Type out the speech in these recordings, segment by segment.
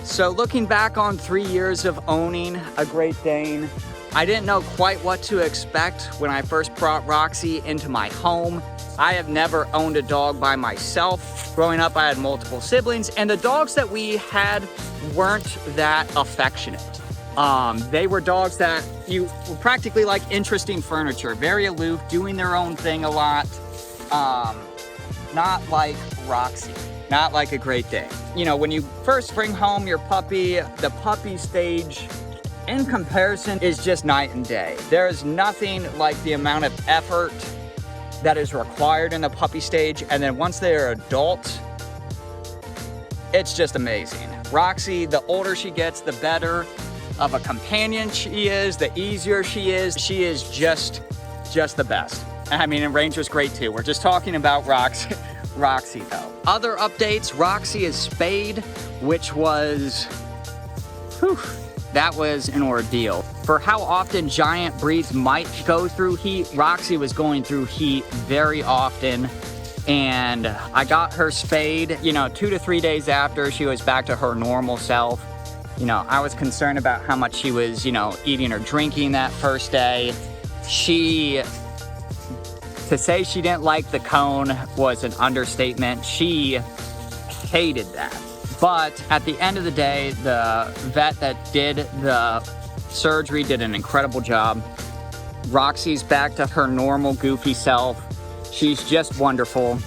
So looking back on 3 years of owning a Great Dane, I didn't know quite what to expect when I first brought Roxy into my home. I have never owned a dog by myself. Growing up, I had multiple siblings, and the dogs that we had weren't that affectionate. They were dogs that you were practically like interesting furniture, very aloof, doing their own thing a lot. Not like Roxy, not like a Great Dane. You know, when you first bring home your puppy, the puppy stage in comparison is just night and day. There is nothing like the amount of effort that is required in the puppy stage, and then once they are adults, it's just amazing. Roxy, the older she gets, the better of a companion she is, the easier she is. She is just the best. I mean, and Ranger's great too. We're just talking about Roxy though. Other updates, Roxy is spayed, which was, whew, that was an ordeal. For how often giant breeds might go through heat, Roxy was going through heat very often. And I got her spayed, you know, 2 to 3 days after she was back to her normal self. You know, I was concerned about how much she was, you know, eating or drinking that first day. To say she didn't like the cone was an understatement. She hated that. But at the end of the day, the vet that did the surgery did an incredible job. Roxy's back to her normal goofy self. She's just wonderful.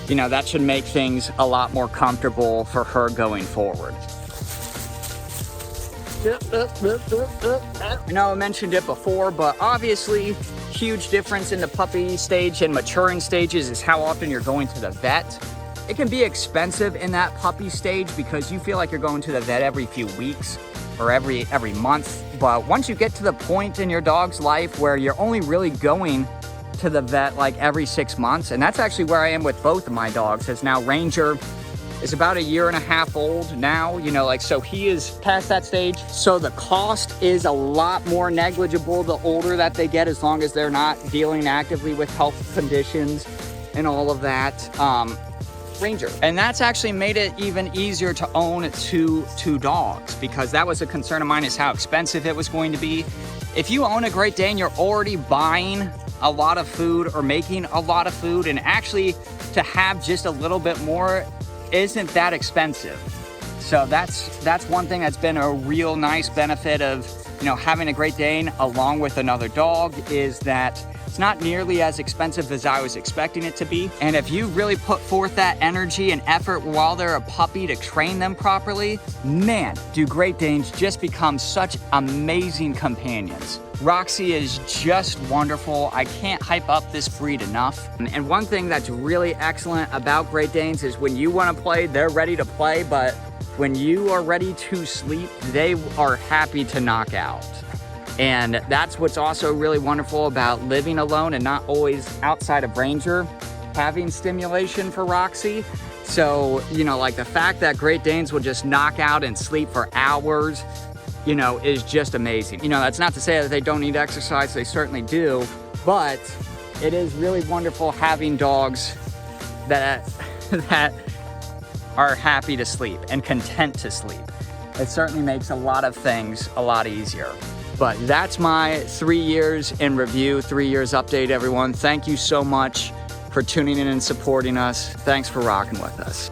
You know, that should make things a lot more comfortable for her going forward. I know I mentioned it before, but obviously, huge difference in the puppy stage and maturing stages is how often you're going to the vet. It can be expensive in that puppy stage because you feel like you're going to the vet every few weeks or every month. But once you get to the point in your dog's life where you're only really going to the vet like every 6 months, and that's actually where I am with both of my dogs, as now Ranger is about 1.5 years old now, you know, like, so he is past that stage. So the cost is a lot more negligible the older that they get, as long as they're not dealing actively with health conditions and all of that. Ranger. And that's actually made it even easier to own two dogs, because that was a concern of mine, is how expensive it was going to be. If you own a Great Dane, you're already buying a lot of food or making a lot of food, and actually to have just a little bit more isn't that expensive. So that's one thing that's been a real nice benefit of, you know, having a Great Dane along with another dog, is that it's not nearly as expensive as I was expecting it to be. And if you really put forth that energy and effort while they're a puppy to train them properly, man, do Great Danes just become such amazing companions. Roxy is just wonderful. I can't hype up this breed enough. And one thing that's really excellent about Great Danes is when you want to play, they're ready to play, but when you are ready to sleep, they are happy to knock out. And that's what's also really wonderful about living alone and not always outside of Ranger, having stimulation for Roxy. So, you know, like the fact that Great Danes will just knock out and sleep for hours, you know, is just amazing. You know, that's not to say that they don't need exercise, they certainly do, but it is really wonderful having dogs that are happy to sleep and content to sleep. It certainly makes a lot of things a lot easier. But that's my 3 years in review, 3 years update, everyone. Thank you so much for tuning in and supporting us. Thanks for rocking with us.